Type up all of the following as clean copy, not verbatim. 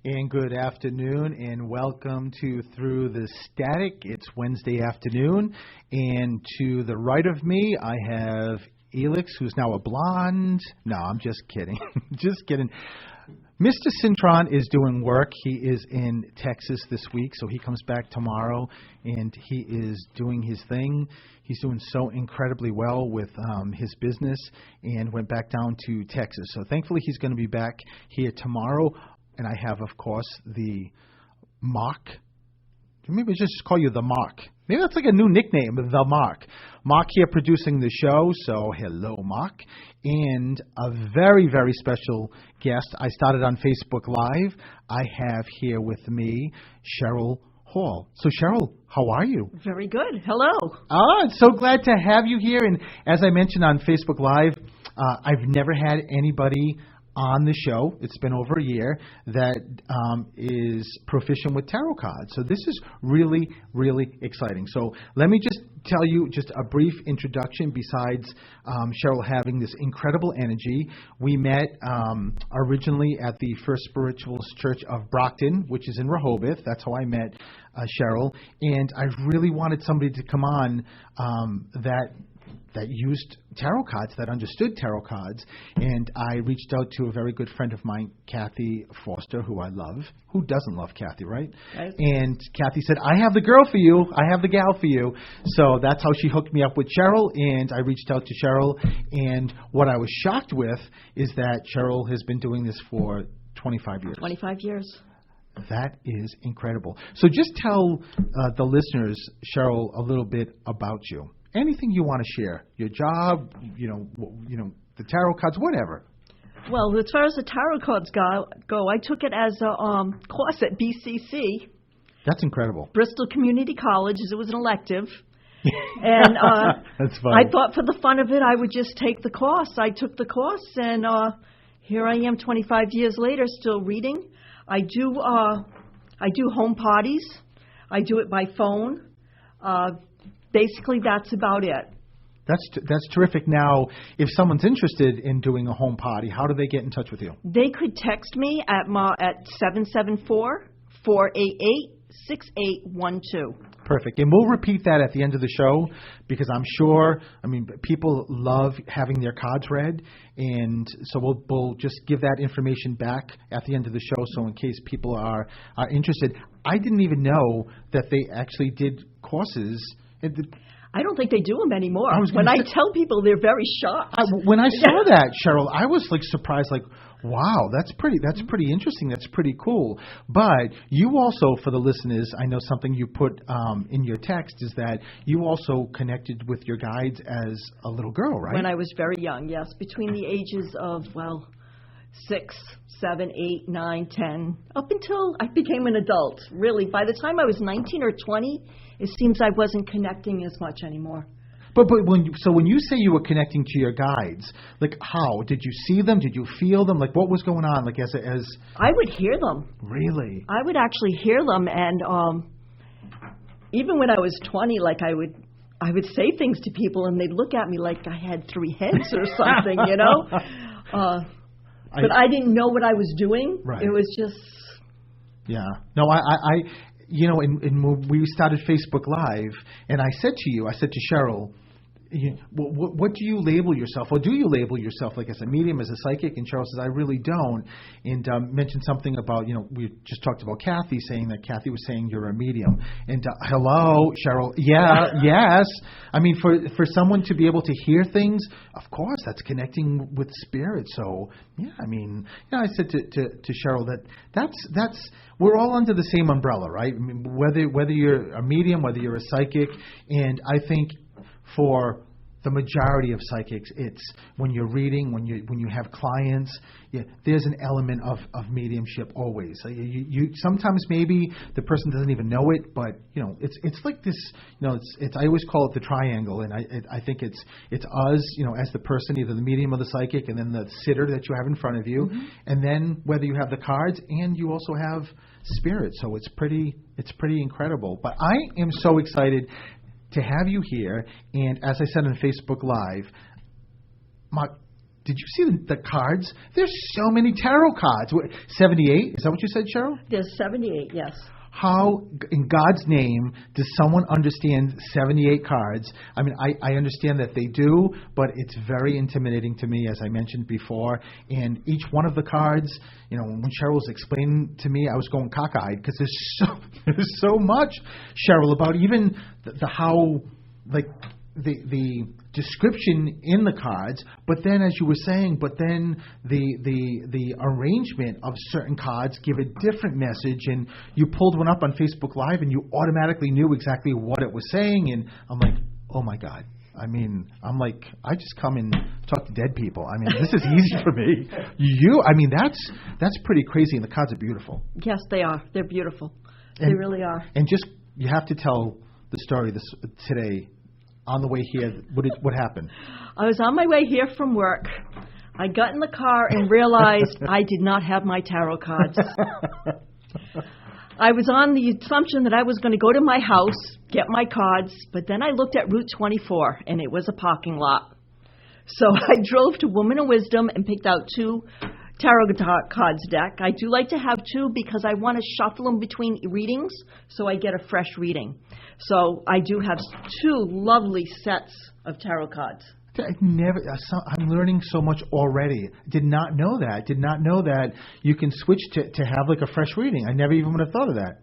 And good afternoon, and welcome to Through the Static. It's Wednesday afternoon, and to the right of me, I have Elix, who's now a blonde. No, I'm just kidding. Just kidding. Mr. Cintron is doing work. He is in Texas this week, so he comes back tomorrow, and he is doing his thing. He's doing so incredibly well with his business and went back down to Texas. So thankfully, he's going to be back here tomorrow. And I have, of course, the Mark. Maybe just call you the Mark. Maybe that's like a new nickname, the Mark. Mark here producing the show, so hello, Mark. And a very, very special guest. I started on Facebook Live. I have here with me Cheryl Hall. So, Cheryl, how are you? Very good. Hello. I'm so glad to have you here. And as I mentioned on Facebook Live, I've never had anybody on the show, it's been over a year, that is proficient with tarot cards. So this is really, really exciting. So let me just tell you just a brief introduction besides Cheryl having this incredible energy. We met originally at the First Spiritualist Church of Brockton, which is in Rehoboth. That's how I met Cheryl. And I really wanted somebody to come on that used tarot cards, that understood tarot cards. And I reached out to a very good friend of mine, Kathy Foster, who I love. Who doesn't love Kathy, right? Right. And Kathy said, I have the girl for you. I have the gal for you. So that's how she hooked me up with Cheryl. And I reached out to Cheryl. And what I was shocked with is that Cheryl has been doing this for 25 years. 25 years. That is incredible. So just tell the listeners, Cheryl, a little bit about you. Anything you want to share, your job, the tarot cards, whatever. Well, as far as the tarot cards go, I took it as a course at BCC. That's incredible. Bristol Community College. It was an elective. And that's funny. I thought for the fun of it, I would just take the course. I took the course, and here I am 25 years later still reading. I do home parties. I do it by phone. Basically, that's about it. That's terrific. Now, if someone's interested in doing a home party, how do they get in touch with you? They could text me at 774-488-6812. Perfect. And we'll repeat that at the end of the show because I'm sure, people love having their cards read. And so we'll just give that information back at the end of the show. So in case people are interested, I didn't even know that they actually did courses. I don't think they do them anymore. I tell people, they're very shocked. When I saw that, Cheryl, I was surprised, wow, that's pretty interesting. That's pretty cool. But you also, for the listeners, I know something you put in your text is that you also connected with your guides as a little girl, right? When I was very young, yes, between the ages of 6, 7, 8, 9, 10, up until I became an adult. Really, by the time I was 19 or 20, it seems I wasn't connecting as much anymore. But when you say you were connecting to your guides, how did you see them? Did you feel them? What was going on? As I would hear them. Really? I would actually hear them, and even when I was 20, I would say things to people, and they'd look at me like I had 3 heads or something, But I didn't know what I was doing. Right. It was just... Yeah. No, when we started Facebook Live, and I said to Cheryl, what do you label yourself? Or do you label yourself as a medium, as a psychic? And Cheryl says, I really don't. And mentioned something about, we just talked about Kathy, saying that Kathy was saying you're a medium. And hello, Cheryl. Yeah, yes. For someone to be able to hear things, of course, that's connecting with spirit. So, yeah, I said to Cheryl that's we're all under the same umbrella, right? Whether you're a medium, whether you're a psychic, and I think for the majority of psychics, it's when you're reading, when you have clients, there's an element of mediumship always. You sometimes maybe the person doesn't even know it, but it's like this. It's I always call it the triangle, and I think it's us, as the person, either the medium or the psychic, and then the sitter that you have in front of you, mm-hmm. and then whether you have the cards and you also have spirit. So it's pretty incredible. But I am so excited to have you here, and as I said on Facebook Live, did you see the cards? There's so many tarot cards. 78? Is that what you said, Cheryl? There's 78, yes. How, in God's name, does someone understand 78 cards? I mean, I understand that they do, but it's very intimidating to me, as I mentioned before. And each one of the cards, you know, when Cheryl was explaining to me, I was going cockeyed because there's so much, Cheryl, about even the how, like, the description in the cards, but then, as you were saying, but then the arrangement of certain cards give a different message, and you pulled one up on Facebook Live and you automatically knew exactly what it was saying, and I'm like, oh my God. I mean, I'm like, I just come and talk to dead people. I mean, this is easy for me. I mean, that's pretty crazy, and the cards are beautiful. Yes, they are. They're beautiful. They really are. And just, you have to tell the story today. On the way here, what happened? I was on my way here from work. I got in the car and realized I did not have my tarot cards. I was on the assumption that I was going to go to my house, get my cards, but then I looked at Route 24, and it was a parking lot. So I drove to Woman of Wisdom and picked out 2 tarot cards deck. I do like to have 2 because I want to shuffle them between readings so I get a fresh reading. So I do have 2 lovely sets of tarot cards. I'm learning so much already. Did not know that. Did not know that you can switch to have like a fresh reading. I never even would have thought of that.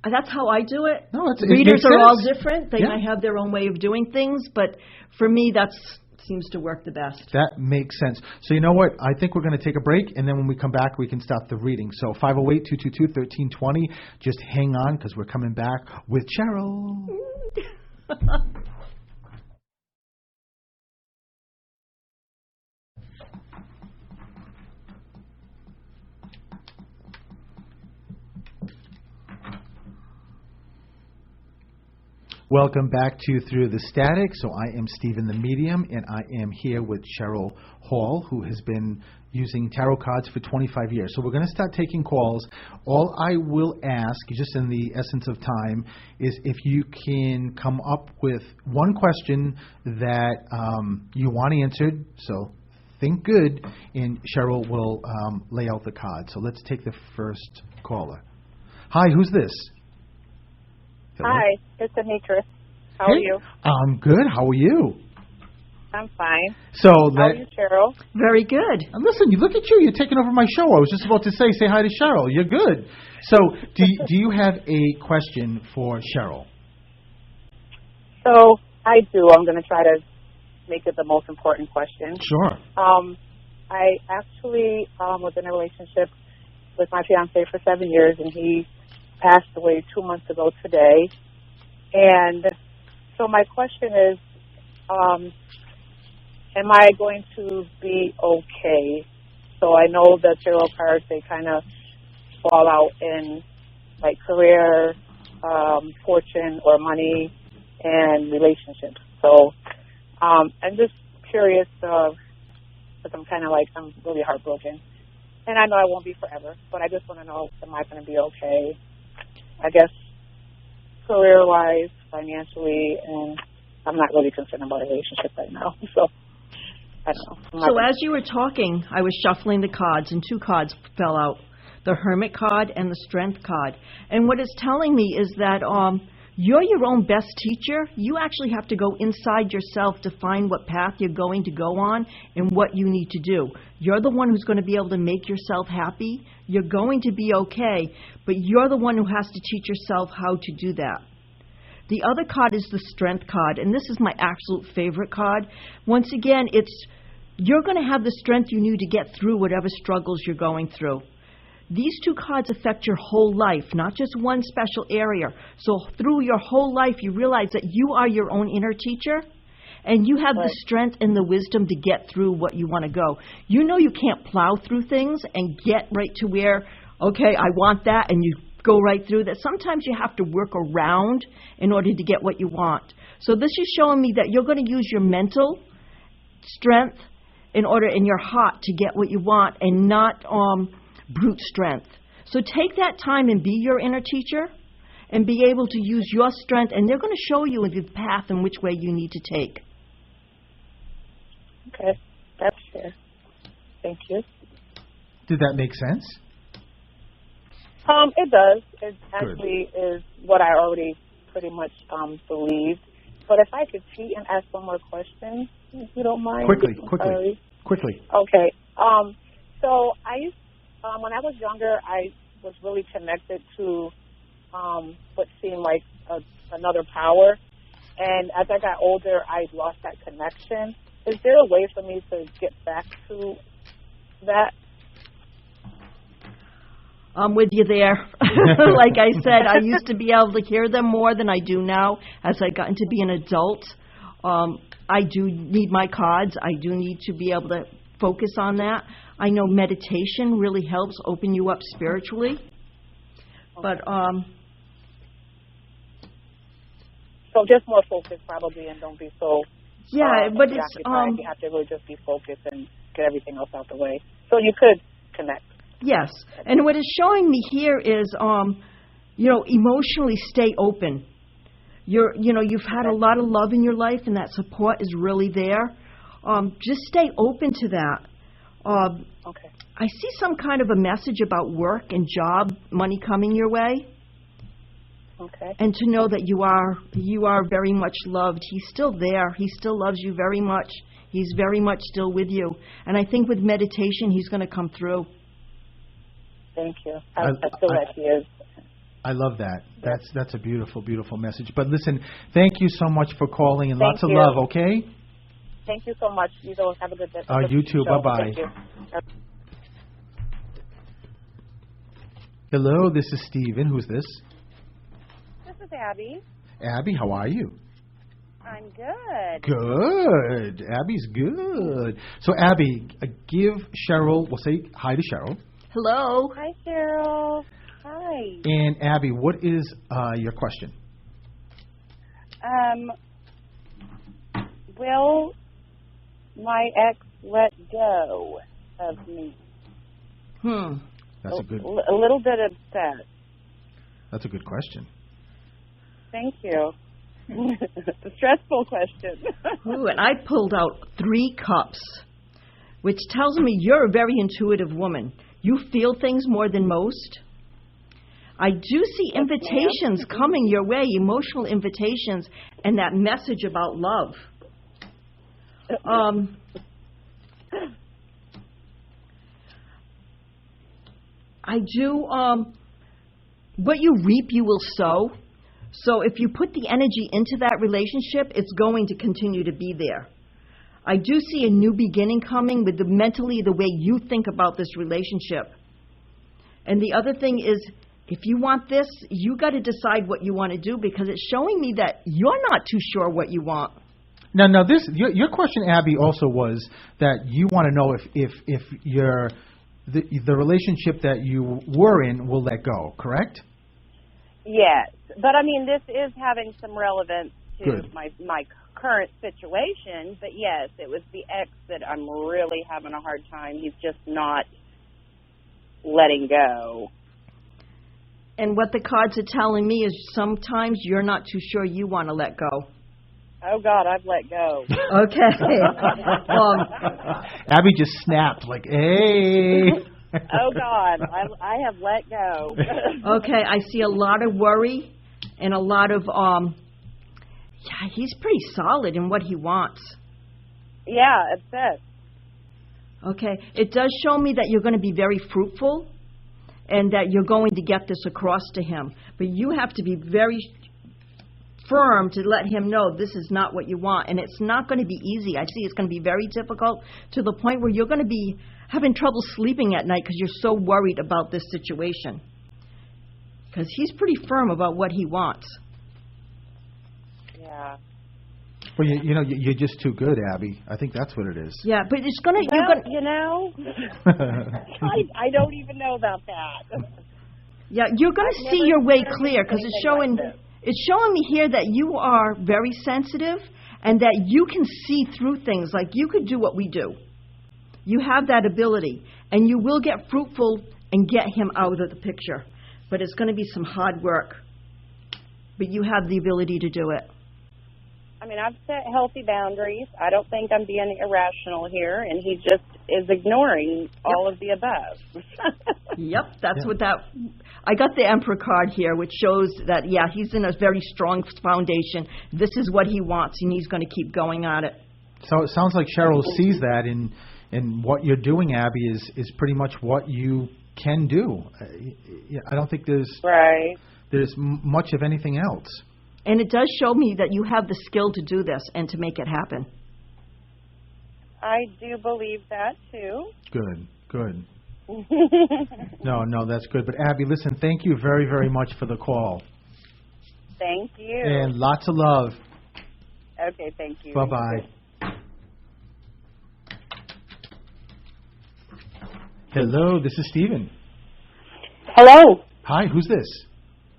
That's how I do it. No, Readers are all different. They might have their own way of doing things, but for me, that seems to work the best. That makes sense. So you know what? I think we're going to take a break, and then when we come back, we can start the reading. So 508-222-1320. Just hang on, because we're coming back with Cheryl. Welcome back to Through the Static. So I am Stephen the Medium, and I am here with Cheryl Hall, who has been using tarot cards for 25 years. So we're going to start taking calls. All I will ask, just in the essence of time, is if you can come up with one question that you want answered. So think good, and Cheryl will lay out the cards. So let's take the first caller. Hi, who's this? Hello? Hi, it's Anitra. How are you? I'm good. How are you? I'm fine. So how are you, Cheryl? Very good. And listen, look at you. You're taking over my show. I was just about to say hi to Cheryl. You're good. So do you have a question for Cheryl? So I do. I'm going to try to make it the most important question. Sure. I actually was in a relationship with my fiancé for 7 years, and he passed away 2 months ago today. And so my question is, am I going to be okay? So I know the tarot cards, they kind of fall out in like career, fortune, or money, and relationships. So I'm just curious, because I'm really heartbroken. And I know I won't be forever, but I just want to know, am I going to be okay? I guess career-wise, financially, and I'm not really concerned about a relationship right now. So I don't know. So as you were talking, I was shuffling the cards, and 2 cards fell out, the Hermit card and the Strength card. And what it's telling me is that you're your own best teacher. You actually have to go inside yourself to find what path you're going to go on and what you need to do. You're the one who's going to be able to make yourself happy. You're going to be okay, but you're the one who has to teach yourself how to do that. The other card is the Strength card, and this is my absolute favorite card. Once again, you're going to have the strength you need to get through whatever struggles you're going through. These 2 cards affect your whole life, not just one special area. So through your whole life, you realize that you are your own inner teacher, and you have the strength and the wisdom to get through what you want to go. You know you can't plow through things and get right to where, okay, I want that, and you go right through that. Sometimes you have to work around in order to get what you want. So this is showing me that you're going to use your mental strength in your heart to get what you want, and not brute strength. So take that time and be your inner teacher and be able to use your strength, and they're going to show you the path in which way you need to take. Okay, that's fair. Thank you. Did that make sense? It does. It actually is what I already pretty much believed. But if I could cheat and ask one more question, if you don't mind. Quickly. Okay. So I used, when I was younger, I was really connected to what seemed like another power. And as I got older, I lost that connection. Is there a way for me to get back to that? I'm with you there. Like I said, I used to be able to hear them more than I do now. As I got to be an adult, I do need my cards. I do need to be able to focus on that. I know meditation really helps open you up spiritually. But so just more focus probably, and don't be so but it's you have to really just be focused and get everything else out the way. So you could connect. Yes, and what it's showing me here is, emotionally stay open. You've had a lot of love in your life, and that support is really there. Just stay open to that. Okay. I see some kind of a message about work and job, money coming your way. Okay. And to know that you are very much loved. He's still there. He still loves you very much. He's very much still with you. And I think with meditation, he's going to come through. Thank you. I feel like he is. I love that. That's a beautiful, beautiful message. But listen, thank you so much for calling, and lots of love, okay? Thank you so much. You guys have a good day. You too. Bye-bye. Thank you. Hello, this is Steven. Who's this? This is Abby. Abby, how are you? I'm good. Good. Abby's good. So, Abby, give Cheryl, we'll say hi to Cheryl. Hello. Hi, Cheryl. Hi. And, Abby, what is your question? Will my ex let go of me? That's a little bit upset. That's a good question. Thank you. It's a stressful question. Ooh, and I pulled out 3 cups, which tells me you're a very intuitive woman. You feel things more than most. I do see invitations coming your way, emotional invitations, and that message about love. I do, what you reap, you will sow. So if you put the energy into that relationship, it's going to continue to be there. I do see a new beginning coming with mentally the way you think about this relationship. And the other thing is, if you want this, you got to decide what you want to do, because it's showing me that you're not too sure what you want. Now, this your question, Abby, also was that you want to know if the relationship that you were in will let go, correct? Yes, but I mean, this is having some relevance to my current situation. But yes, it was the ex that I'm really having a hard time. He's just not letting go. And what the cards are telling me is sometimes you're not too sure you want to let go. Oh, God, I've let go. Okay. Abby just snapped like, hey. Oh, God, I have let go. Okay, I see a lot of worry and a lot of, he's pretty solid in what he wants. Yeah, upset. Okay, it does show me that you're going to be very fruitful and that you're going to get this across to him. But you have to be very firm to let him know this is not what you want. And it's not going to be easy. I see it's going to be very difficult to the point where you're going to be having trouble sleeping at night because you're so worried about this situation. Because he's pretty firm about what he wants. Yeah. Well, you're just too good, Abby. I think that's what it is. Yeah, but it's going to... I don't even know about that. Yeah, you're going to see your way clear, because it's showing... It's showing me here that you are very sensitive and that you can see through things. Like you could do what we do. You have that ability. And you will get fruitful and get him out of the picture. But it's going to be some hard work. But you have the ability to do it. I've set healthy boundaries. I don't think I'm being irrational here, and he just is ignoring all of the above. Yep, that's what that... I got the Emperor card here, which shows that, he's in a very strong foundation. This is what he wants, and he's going to keep going at it. So it sounds like Cheryl sees that, and what you're doing, Abby, is pretty much what you can do. I don't think there's much of anything else. And it does show me that you have the skill to do this and to make it happen. I do believe that, too. Good. No, that's good. But, Abby, listen, thank you very, very much for the call. Thank you. And lots of love. Okay, thank you. Bye-bye. Hello, this is Stephen. Hello. Hi, who's this?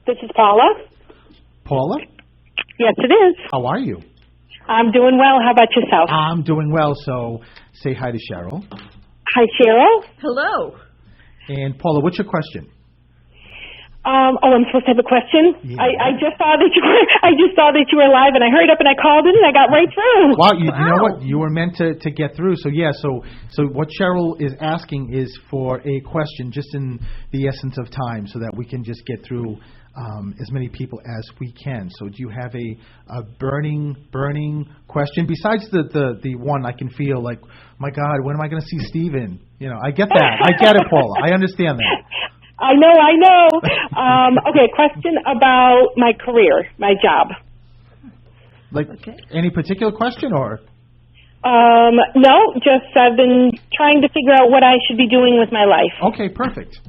This is Paula. Paula? Yes, it is. How are you? I'm doing well. How about yourself? I'm doing well, so say hi to Cheryl. Hi, Cheryl. Hello. And Paula, what's your question? I'm supposed to have a question. Yeah. I just saw that you were live, and I hurried up and I called in and I got right through. Wow, you know what? You were meant to get through. So so what Cheryl is asking is for a question, just in the essence of time, so that we can just get through as many people as we can. So do you have a burning question besides the one I can feel like, my God, when am I going to see Stephen? I get that. I get it, Paula. I understand that. I know. Okay, question about my career, my job. Any particular question or? No, just I've been trying to figure out what I should be doing with my life. Okay, perfect.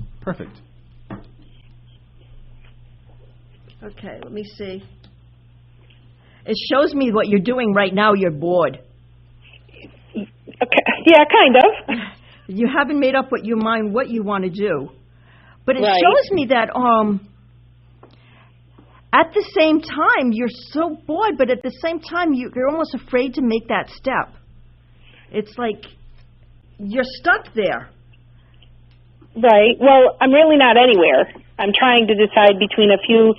Okay, let me see. It shows me what you're doing right now. You're bored. Okay. Yeah, kind of. You haven't made up what you want to do. But it shows me that at the same time, you're so bored, but at the same time, you're almost afraid to make that step. It's like you're stuck there. Right. Well, I'm really not anywhere. I'm trying to decide between a few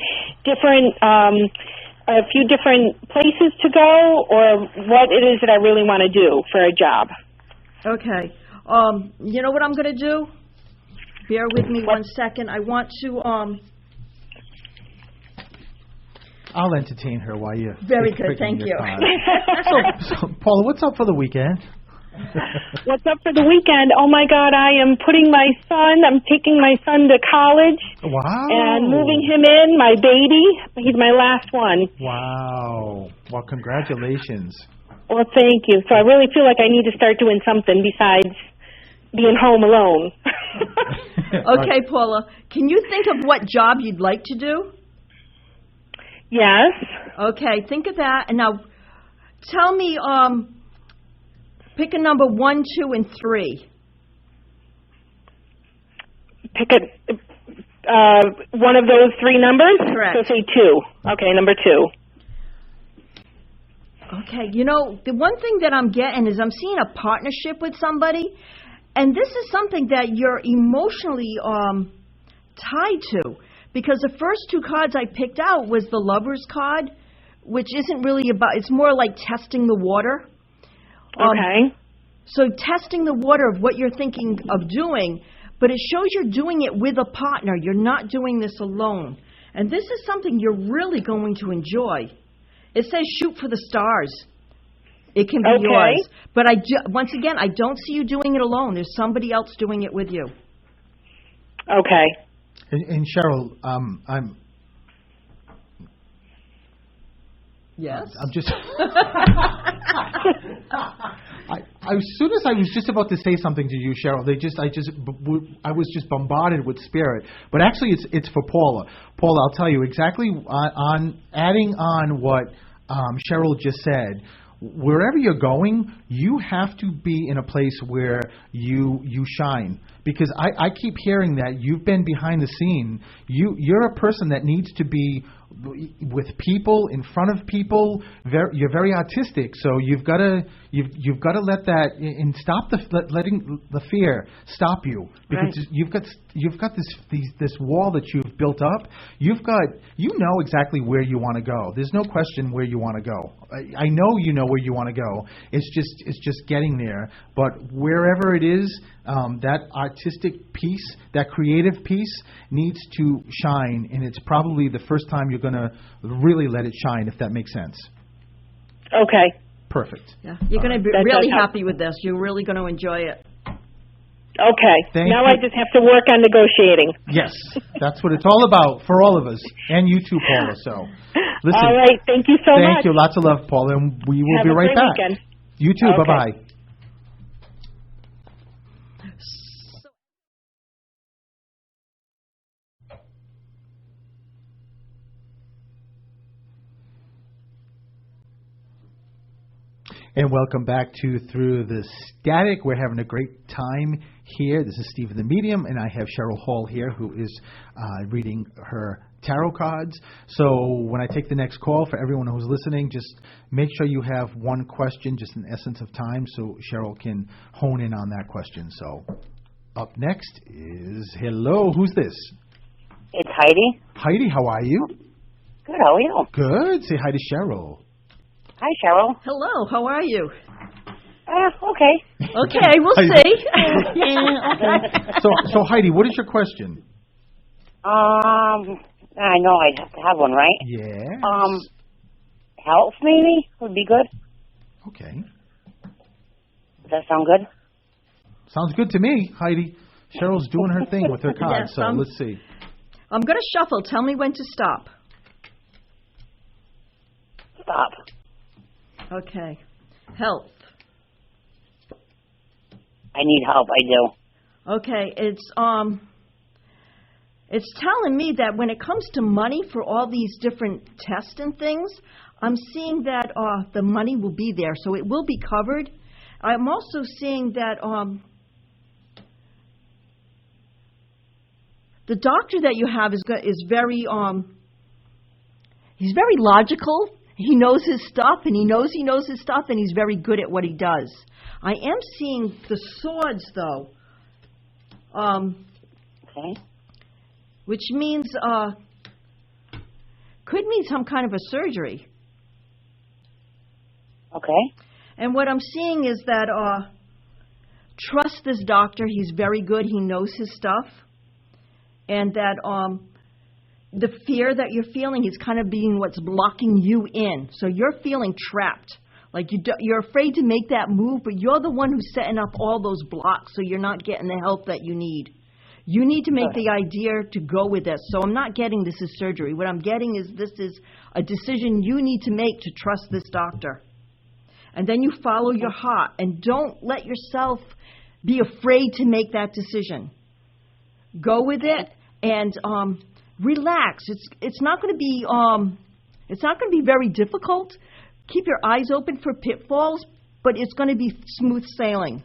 different places to go, or what it is that I really want to do for a job. Okay. You know what I'm going to do? Bear with me 1 second. I want to I'll entertain her while you. Very good, thank you. So, Paula, what's up for the weekend? What's up for the weekend? Oh my God, I'm taking my son to college. Wow. And moving him in, my baby. He's my last one. Wow. Well, congratulations. Well, thank you. So I really feel like I need to start doing something besides being home alone. Okay, Paula, can you think of what job you'd like to do? Yes. Okay, think of that. And now tell me, pick a number 1, 2, and 3. Pick one of those 3 numbers? Correct. So say 2. Okay, number 2. Okay, the one thing that I'm getting is I'm seeing a partnership with somebody, and this is something that you're emotionally tied to, because the first 2 cards I picked out was the Lover's card, which isn't really about, it's more like testing the water. Okay. So testing the water of what you're thinking of doing, but it shows you're doing it with a partner. You're not doing this alone. And this is something you're really going to enjoy. It says shoot for the stars. It can be yours. But once again, I don't see you doing it alone. There's somebody else doing it with you. Okay. And Cheryl, I'm... Yes? I'm just... as soon as I was just about to say something to you, Cheryl, I was just bombarded with spirit. But actually, it's for Paula. Paula, I'll tell you exactly on adding on what Cheryl just said. Wherever you're going, you have to be in a place where you shine. Because I keep hearing that you've been behind the scene. You're a person that needs to be with people, in front of people. You're very artistic, so you've got to let that and stop letting the fear stop you, because you've got this wall that you've built up. You know exactly where you want to go. There's no question where you want to go. I know you know where you want to go. It's just getting there. But wherever it is, that artistic piece, that creative piece, needs to shine, and it's probably the first time you're going to really let it shine, if that makes sense. Okay. Perfect. Yeah, you're going to be really happy with this. You're really going to enjoy it. Okay. Now I just have to work on negotiating. Yes, that's what it's all about for all of us, and you too, Paula. So, listen. All right. Thank you so much. Thank you. Lots of love, Paula, and we will be right back. Weekend. You too. Okay. Bye-bye. And welcome back to Through the Static. We're having a great time here. This is Stephen the Medium, and I have Cheryl Hall here, who is reading her tarot cards. So when I take the next call, for everyone who's listening, just make sure you have one question, just in the essence of time, so Cheryl can hone in on that question. So up next is, hello, who's this? It's Heidi. Heidi, how are you? Good, how are you? Good. Say hi to Cheryl. Hi, Cheryl. Hello, how are you? Okay. Okay, we'll see. So Heidi, what is your question? I know I have to have one, right? Yes. Health maybe would be good. Okay. Does that sound good? Sounds good to me, Heidi. Cheryl's doing her thing with her cards, Yes, so let's see. I'm going to shuffle. Tell me when to stop. Stop. Okay. Health. I need help, I do. Okay, it's telling me that when it comes to money for all these different tests and things, I'm seeing that the money will be there, so it will be covered. I'm also seeing that the doctor that you have is very he's very logical. He knows his stuff, and he knows his stuff, and he's very good at what he does. I am seeing the swords, though. Okay. Which means, could mean some kind of a surgery. Okay. And what I'm seeing is that, trust this doctor. He's very good. He knows his stuff. And that, the fear that you're feeling is kind of being what's blocking you in. So you're feeling trapped. Like you're afraid to make that move, but you're the one who's setting up all those blocks, so you're not getting the help that you need. You need to make the idea to go with this. So I'm not getting this is surgery. What I'm getting is this is a decision you need to make to trust this doctor. And then you follow your heart, and don't let yourself be afraid to make that decision. Go with it and relax. It's not going to be very difficult. Keep your eyes open for pitfalls, but it's going to be smooth sailing.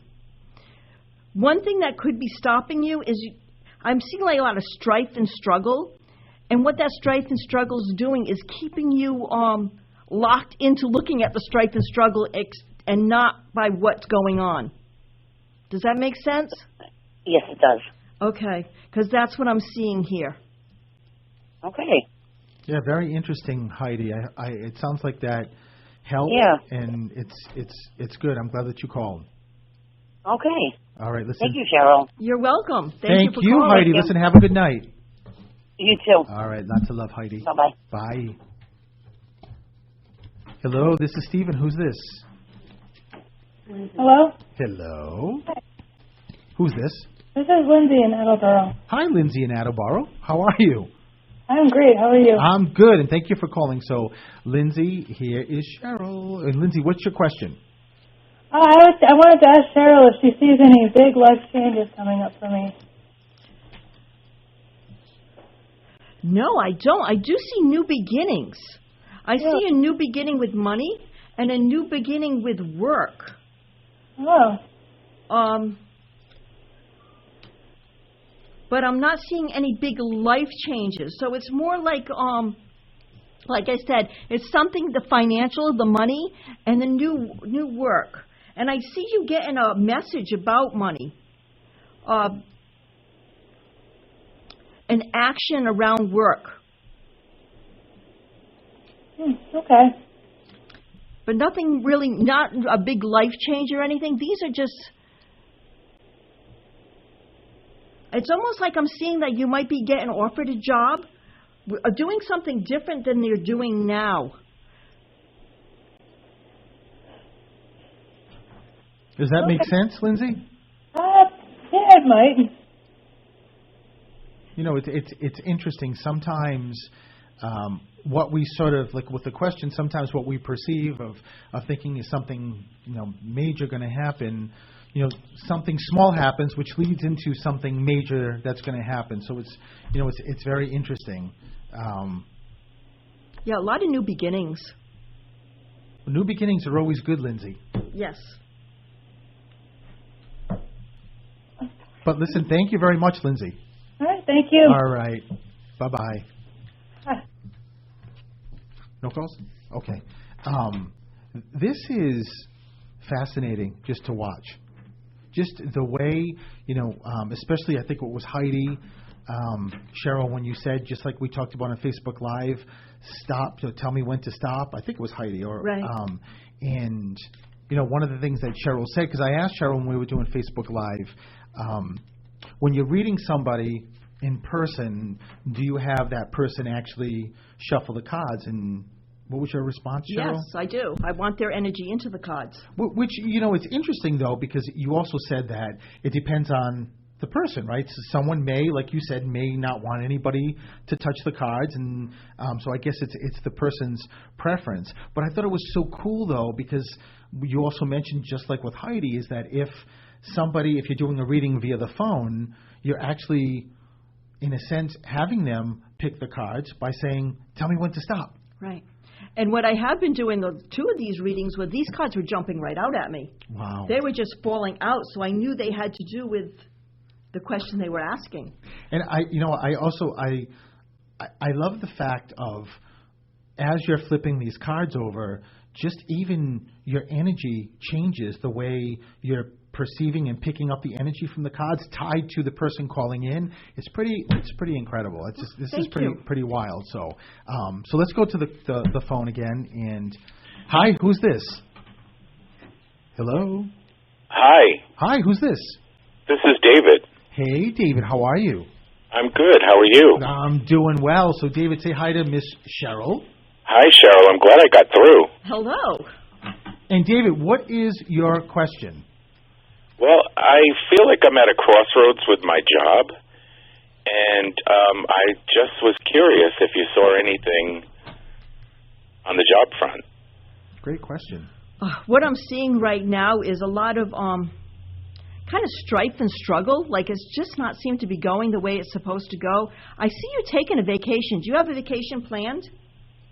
One thing that could be stopping you is I'm seeing like a lot of strife and struggle, and what that strife and struggle is doing is keeping you locked into looking at the strife and struggle and not by what's going on. Does that make sense? Yes, it does. Okay, because that's what I'm seeing here. Okay. Yeah, very interesting, Heidi. It sounds like that helped, and it's good. I'm glad that you called. Okay. All right, listen. Thank you, Cheryl. You're welcome. Thank you for you, calling. Heidi. Listen, have a good night. You too. All right, lots of love, Heidi. Bye-bye. Bye. Hello, this is Stephen. Who's this? Hello? Hello. Who's this? This is Lindsay in Attleboro. Hi, Lindsay in Attleboro. How are you? I'm great. How are you? I'm good, and thank you for calling. So, Lindsay, here is Cheryl. And Lindsay, what's your question? I wanted to ask Cheryl if she sees any big life changes coming up for me. No, I don't. I do see new beginnings. I see a new beginning with money and a new beginning with work. Oh. But I'm not seeing any big life changes. So it's more like Like I said, it's something, the financial, the money, and the new work. And I see you getting a message about money. An action around work. Okay. But nothing really, not a big life change or anything. These are just, it's almost like I'm seeing that you might be getting offered a job, doing something different than you're doing now. Does that make sense, Lindsay? Yeah, it might. You know, it's interesting. Sometimes what we sort of, like with the question, sometimes what we perceive of thinking is something, major going to happen, something small happens, which leads into something major that's going to happen. So it's very interesting. Yeah, a lot of new beginnings. New beginnings are always good, Lindsay. Yes. But listen, thank you very much, Lindsay. All right, thank you. All right. Bye-bye. Bye. No calls? Okay. This is fascinating just to watch. Just the way, especially I think it was Heidi, Cheryl, when you said, just like we talked about on Facebook Live, stop, tell me when to stop. I think it was Heidi. Right. And, one of the things that Cheryl said, because I asked Cheryl when we were doing Facebook Live, when you're reading somebody in person, do you have that person actually shuffle the cards? And what was your response, Cheryl? Yes, I do. I want their energy into the cards. Which, it's interesting, though, because you also said that it depends on the person, right? So someone may, like you said, may not want anybody to touch the cards, and so I guess it's the person's preference. But I thought it was so cool, though, because you also mentioned, just like with Heidi, is that if you're doing a reading via the phone, you're actually, in a sense, having them pick the cards by saying, tell me when to stop. Right. And what I have been doing, two of these readings, where these cards were jumping right out at me. Wow. They were just falling out, so I knew they had to do with the question they were asking. And I love the fact of, as you're flipping these cards over, just even your energy changes, the way you're perceiving and picking up the energy from the cards tied to the person calling in. It's pretty incredible. This is pretty wild. So let's go to the phone again. And hi, who's this? Hello. Hi, who's this? This is David. Hey, David, how are you? I'm good. How are you? I'm doing well. So, David, say hi to Miss Cheryl. Hi, Cheryl. I'm glad I got through. Hello. And, David, what is your question? Well, I feel like I'm at a crossroads with my job, and I just was curious if you saw anything on the job front. Great question. What I'm seeing right now is a lot of kind of strife and struggle, like it's just not seemed to be going the way it's supposed to go. I see you taking a vacation. Do you have a vacation planned?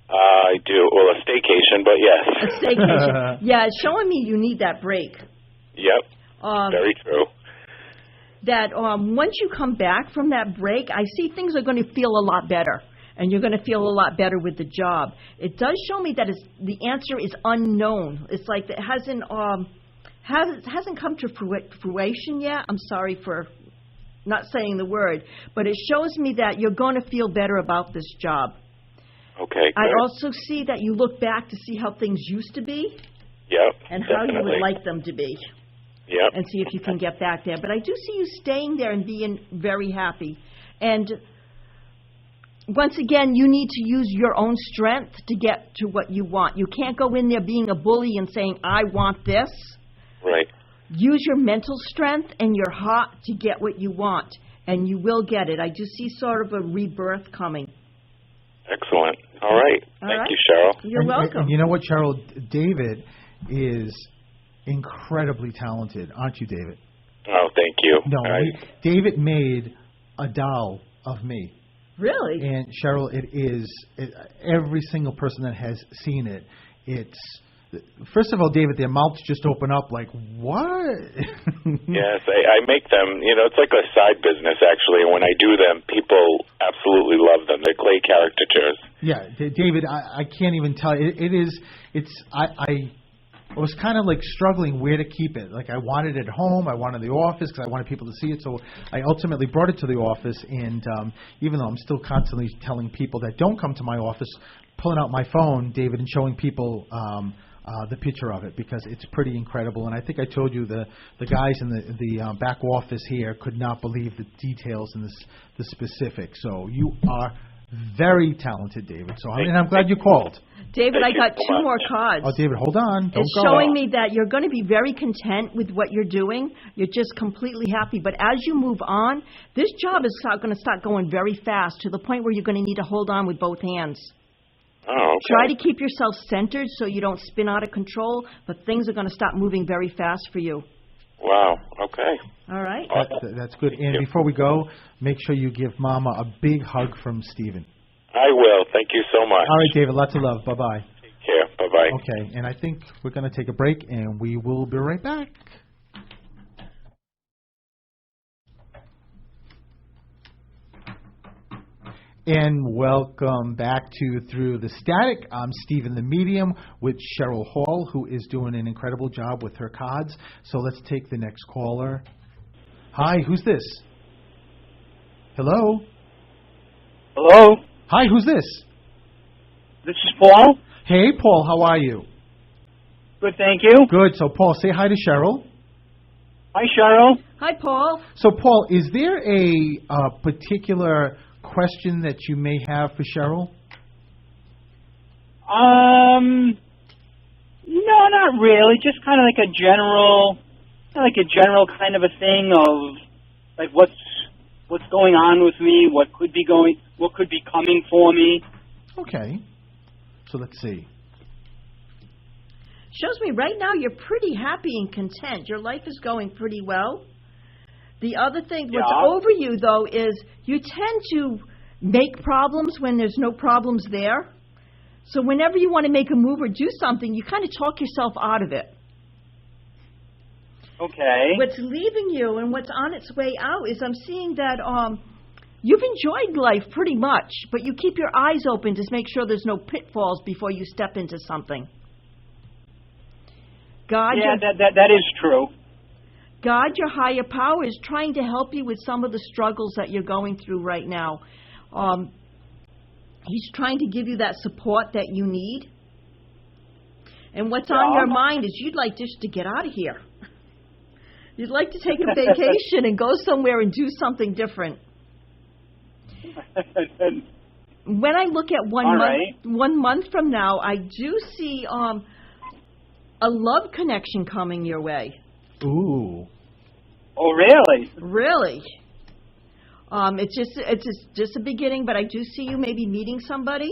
I do. Well, a staycation, but yes. A staycation. Yeah, it's showing me you need that break. Yep. Very true. That once you come back from that break, I see things are going to feel a lot better, and you're going to feel a lot better with the job. It does show me that the answer is unknown. It's like it hasn't come to fruition yet. I'm sorry for not saying the word, but it shows me that you're going to feel better about this job. Okay, good. I also see that you look back to see how things used to be. Yep, and definitely. how you would like them to be. Yep. And see if you can get back there. But I do see you staying there and being very happy. And once again, you need to use your own strength to get to what you want. You can't go in there being a bully and saying, I want this. Right. Use your mental strength and your heart to get what you want, and you will get it. I do see sort of a rebirth coming. Excellent. All right. Thank you, Cheryl. You're welcome. And you know what, Cheryl? David is incredibly talented, aren't you, David? Oh, thank you. No, David made a doll of me. Really? And Cheryl, every single person that has seen it, it's First of all, David, their mouths just open up like, what? Yes, I make them, it's like a side business, actually. And when I do them, people absolutely love them. They're clay caricatures. Yeah, David, I can't even tell you. I was kind of like struggling where to keep it. Like I wanted it at home, I wanted the office because I wanted people to see it. So I ultimately brought it to the office, and even though I'm still constantly telling people that don't come to my office, pulling out my phone, David, and showing people the picture of it because it's pretty incredible. And I think I told you the guys in the back office here could not believe the details and the specifics. So you are very talented, David. So I'm glad you called. David, I got two more cards. Oh, David, hold on. Don't it's showing me that you're going to be very content with what you're doing. You're just completely happy. But as you move on, this job is going to start going very fast to the point where you're going to need to hold on with both hands. Oh, okay. Try to keep yourself centered so you don't spin out of control, but things are going to start moving very fast for you. Wow, okay. All right. That's good. And before we go, make sure you give Mama a big hug from Stephen. I will. Thank you so much. All right, David. Lots of love. Bye-bye. Take care. Bye-bye. Okay, and I think we're going to take a break, and we will be right back. And welcome back to Through the Static. I'm Stephen the Medium with Cheryl Hall, who is doing an incredible job with her cards. So let's take the next caller. Hi, who's this? Hello? Hello? Hi, who's this? This is Paul. Hey, Paul, how are you? Good, thank you. Good. So, Paul, say hi to Cheryl. Hi, Cheryl. Hi, Paul. So, Paul, is there a particular question that you may have for Cheryl? No, not really. Just kind of like a general kind of a thing of like what's going on with me, what could be coming for me. Okay. So let's see. Shows me right now you're pretty happy and content. Your life is going pretty well. The other thing, what's over you, though, is you tend to make problems when there's no problems there. So whenever you want to make a move or do something, you kind of talk yourself out of it. Okay. What's leaving you and what's on its way out is I'm seeing that you've enjoyed life pretty much, but you keep your eyes open to make sure there's no pitfalls before you step into something. God, that is true. God, your higher power, is trying to help you with some of the struggles that you're going through right now. He's trying to give you that support that you need. And what's on your mind is you'd like just to get out of here. You'd like to take a vacation and go somewhere and do something different. When I look at 1 month from now, I do see a love connection coming your way. Ooh. Oh, really? Really. It's just a beginning, but I do see you maybe meeting somebody.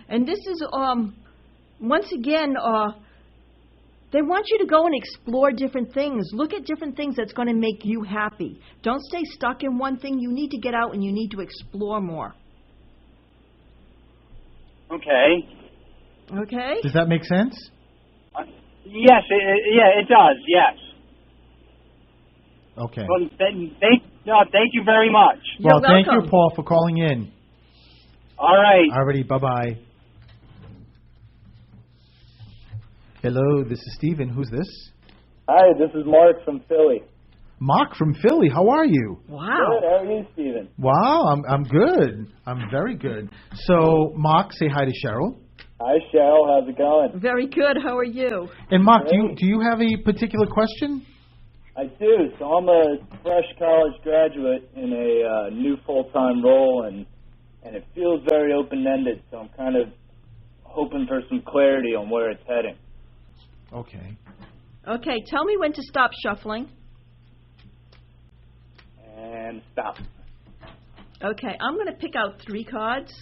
And this is once again they want you to go and explore different things. Look at different things that's going to make you happy. Don't stay stuck in one thing. You need to get out and you need to explore more. Okay. Okay. Does that make sense? Yes, it does, yes. Okay. Well, thank you very much. Well, thank you, Paul, for calling in. All right. Alrighty, bye-bye. Hello, this is Stephen. Who's this? Hi, this is Mark from Philly. Mark from Philly. How are you? Wow. Good. How are you, Stephen? Wow, I'm good. I'm very good. So, Mark, say hi to Cheryl. Hi, Cheryl. How's it going? Very good. How are you? And Mark, do you have a particular question? I do. So I'm a fresh college graduate in a new full-time role, and it feels very open-ended. So I'm kind of hoping for some clarity on where it's heading. Okay. Okay. Tell me when to stop shuffling. And stop. Okay. I'm going to pick out 3 cards.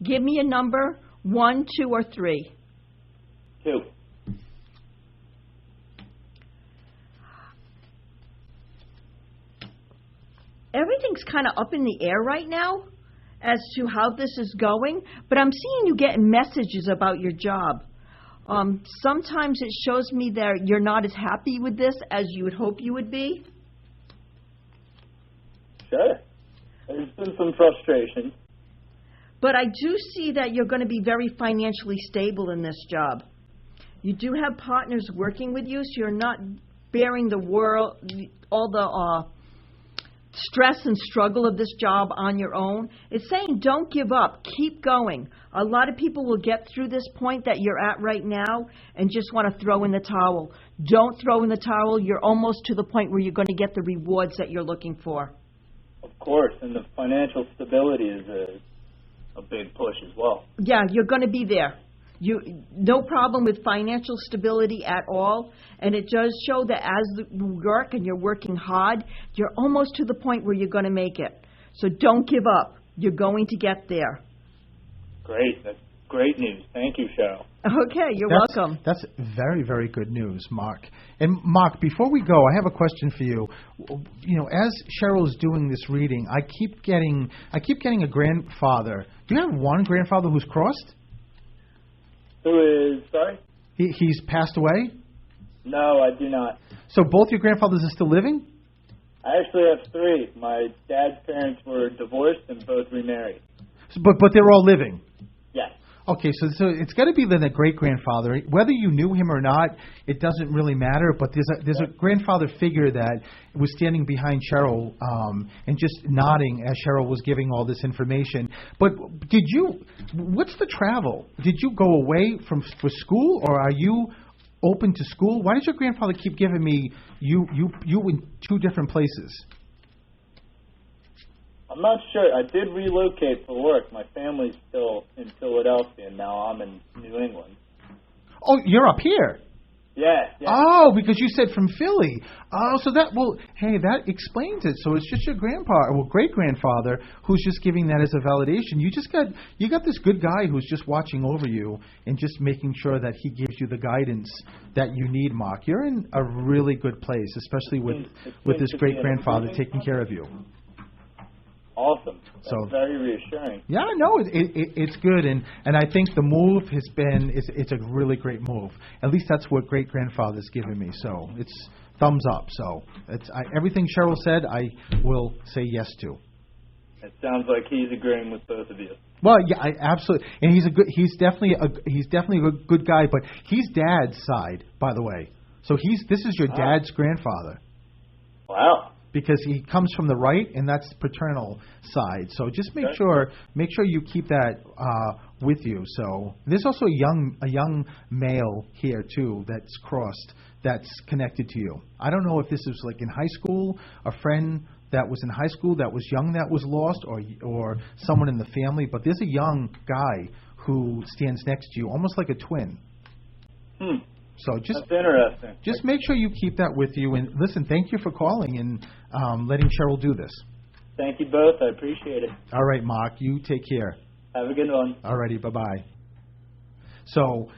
Give me a number, 1, 2, or 3. 2. Everything's kind of up in the air right now as to how this is going, but I'm seeing you getting messages about your job. Sometimes it shows me that you're not as happy with this as you would hope you would be. Sure. There's been some frustration. But I do see that you're going to be very financially stable in this job. You do have partners working with you, so you're not bearing all the stress and struggle of this job on your own. It's saying don't give up. Keep going. A lot of people will get through this point that you're at right now and just want to throw in the towel. Don't throw in the towel. You're almost to the point where you're going to get the rewards that you're looking for. Of course, and the financial stability is a big push as well. Yeah, you're going to be there. No problem with financial stability at all, and it does show that as you work and you're working hard, you're almost to the point where you're going to make it. So don't give up. You're going to get there. Great. That's great news. Thank you, Cheryl. Okay, you're welcome. That's very, very good news, Mark. And Mark, before we go, I have a question for you. You know, as Cheryl is doing this reading, I keep getting a grandfather. Do you have one grandfather who's crossed? Who is, sorry? He's passed away? No, I do not. So both your grandfathers are still living? I actually have three. My dad's parents were divorced and both remarried. But they're all living? Yes. Okay, so it's got to be then a great-grandfather. Whether you knew him or not, it doesn't really matter, but there's a grandfather figure that was standing behind Cheryl and just nodding as Cheryl was giving all this information. But what's the travel? Did you go away for school, or are you open to school? Why does your grandfather keep giving me you in two different places? I'm not sure. I did relocate for work. My family's still in Philadelphia, and now I'm in New England. Oh, you're up here? Yeah. Oh, because you said from Philly. Oh, so that explains it. So it's just your great-grandfather who's just giving that as a validation. You got this good guy who's just watching over you and just making sure that he gives you the guidance that you need, Mark. You're in a really good place, especially with this great-grandfather taking care of you. Awesome. That's very reassuring. Yeah, no, it's good, and I think the move it's a really great move. At least that's what great-grandfather's given me, so it's thumbs up. So everything Cheryl said, I will say yes to. It sounds like he's agreeing with both of you. Well, yeah, absolutely, and he's definitely a good guy, but he's Dad's side, by the way. So this is your dad's grandfather. Wow. Because he comes from the right, and that's the paternal side. So just make sure you keep that with you. So there's also a young male here too that's crossed, that's connected to you. I don't know if this is like in high school, a friend that was in high school that was young that was lost, or someone in the family. But there's a young guy who stands next to you, almost like a twin. So that's interesting. Just make sure you keep that with you. And listen, thank you for calling and letting Cheryl do this. Thank you both. I appreciate it. All right, Mark. You take care. Have a good one. All righty. Bye-bye. So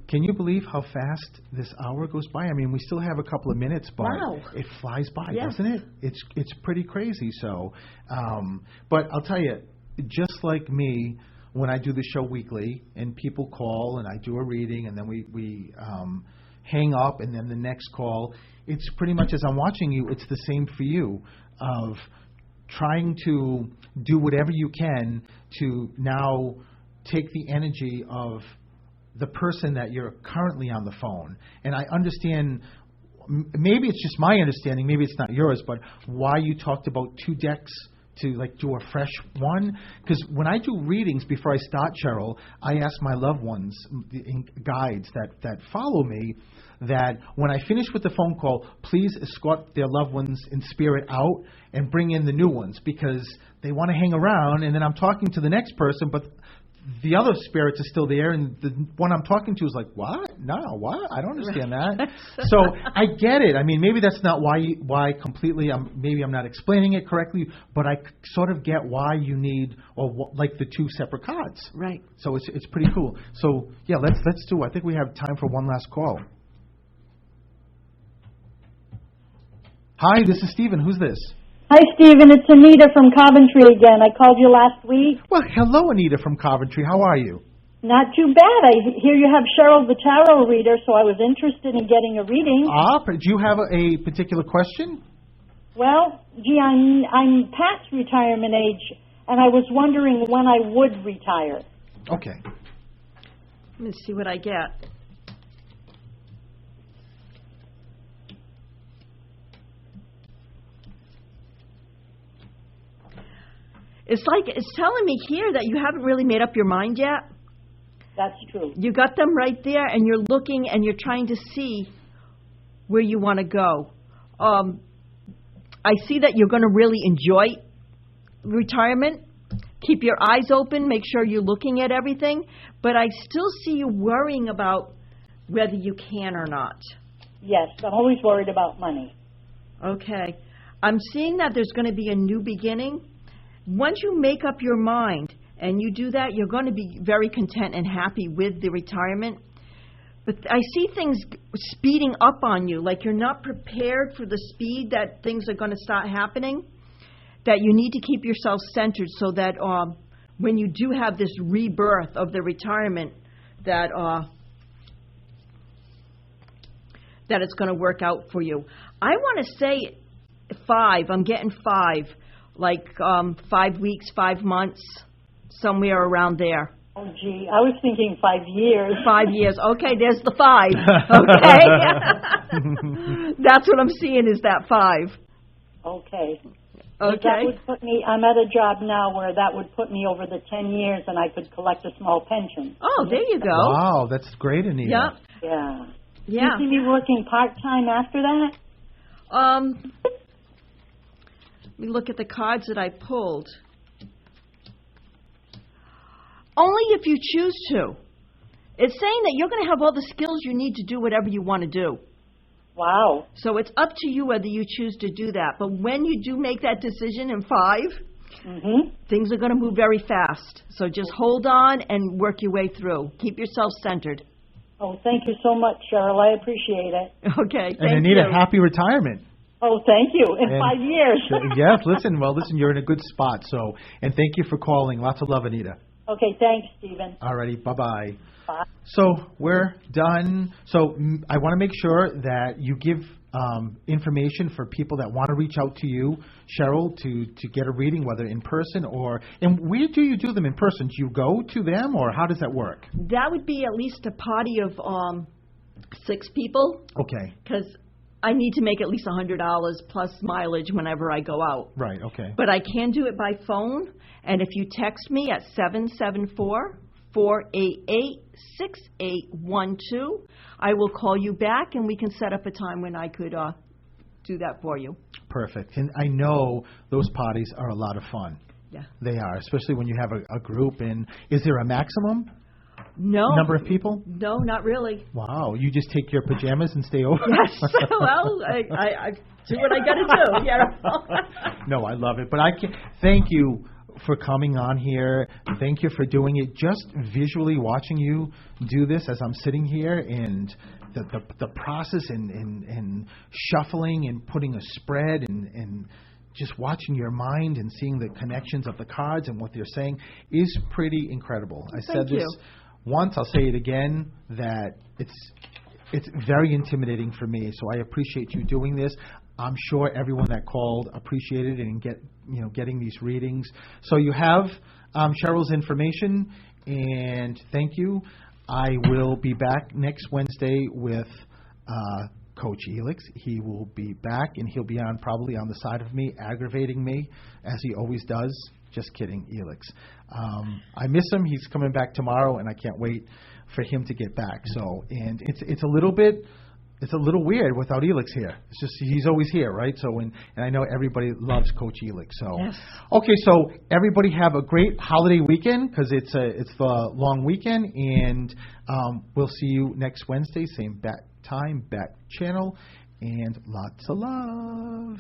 can you believe how fast this hour goes by? I mean, we still have a couple of minutes, but it flies by, doesn't it? It's pretty crazy. So, but I'll tell you, just like me, when I do the show weekly and people call and I do a reading and then we hang up and then the next call, it's pretty much as I'm watching you, it's the same for you of trying to do whatever you can to now take the energy of the person that you're currently on the phone. And I understand, maybe it's just my understanding, maybe it's not yours, but why you talked about 2 decks to like do a fresh one, because when I do readings before I start, Cheryl, I ask my loved ones, guides that follow me, that when I finish with the phone call, please escort their loved ones in spirit out and bring in the new ones, because they want to hang around, and then I'm talking to the next person, but the other spirits are still there, and the one I'm talking to is like, what? No, what? I don't understand that. So I get it. I mean, maybe that's not why completely. Maybe I'm not explaining it correctly, but I sort of get why you need like the 2 separate cards. Right. So it's pretty cool. So yeah, let's do. I think we have time for one last call. Hi, this is Stephen. Who's this? Hi, Stephen. It's Anita from Coventry again. I called you last week. Well, hello, Anita from Coventry. How are you? Not too bad. I hear you have Cheryl the tarot reader, so I was interested in getting a reading. Do you have a particular question? Well, gee, I'm past retirement age, and I was wondering when I would retire. Okay. Let me see what I get. It's telling me here that you haven't really made up your mind yet. That's true. You got them right there, and you're looking, and you're trying to see where you want to go. I see that you're going to really enjoy retirement. Keep your eyes open. Make sure you're looking at everything. But I still see you worrying about whether you can or not. Yes, I'm always worried about money. Okay. I'm seeing that there's going to be a new beginning. Once you make up your mind and you do that, you're going to be very content and happy with the retirement. But I see things speeding up on you, like you're not prepared for the speed that things are going to start happening, that you need to keep yourself centered so that when you do have this rebirth of the retirement, that it's going to work out for you. I want to say 5. I'm getting 5. Like 5 weeks, 5 months, somewhere around there. Oh, gee, I was thinking 5 years. 5 years. Okay, there's the 5. Okay. That's what I'm seeing is that 5. Okay. Okay. That would put me, I'm at a job now where that would put me over the 10 years and I could collect a small pension. Oh, there you go. Wow, that's great, Anita. Yep. Yeah. Yeah. You see me working part-time after that? Let me look at the cards that I pulled. Only if you choose to. It's saying that you're going to have all the skills you need to do whatever you want to do. Wow. So it's up to you whether you choose to do that. But when you do make that decision in 5, things are going to move very fast. So just hold on and work your way through. Keep yourself centered. Oh, thank you so much, Cheryl. I appreciate it. Okay, and Anita, happy retirement. Oh, thank you. In 5 years. Yes, listen, you're in a good spot. So, and thank you for calling. Lots of love, Anita. Okay, thanks, Stephen. All righty, bye-bye. Bye. So we're done. So I want to make sure that you give information for people that want to reach out to you, Cheryl, to get a reading, whether in person or... And where do you do them in person? Do you go to them, or how does that work? That would be at least a party of 6 people. Okay. Because I need to make at least $100 plus mileage whenever I go out. Right, okay. But I can do it by phone, and if you text me at 774-488-6812, I will call you back, and we can set up a time when I could do that for you. Perfect. And I know those parties are a lot of fun. Yeah. They are, especially when you have a group. And is there a maximum? No. Number of people? No, not really. Wow. You just take your pajamas and stay over? Yes. Well, I do what I got to do. Yeah. No, I love it. But I can thank you for coming on here. Thank you for doing it. Just visually watching you do this as I'm sitting here, and the process and shuffling and putting a spread and just watching your mind and seeing the connections of the cards and what they're saying is pretty incredible. I said this once, I'll say it again, that it's very intimidating for me. So I appreciate you doing this. I'm sure everyone that called appreciated it and getting these readings. So you have Cheryl's information, and thank you. I will be back next Wednesday with Coach Elix. He will be back, and he'll be probably on the side of me, aggravating me, as he always does. Just kidding, Elix. I miss him. He's coming back tomorrow, and I can't wait for him to get back. So, and it's a little weird without Elix here. It's just he's always here, right? So, and I know everybody loves Coach Elix. So, yes. Okay, so everybody have a great holiday weekend, because it's the long weekend, and we'll see you next Wednesday, same bat time, bat channel, and lots of love.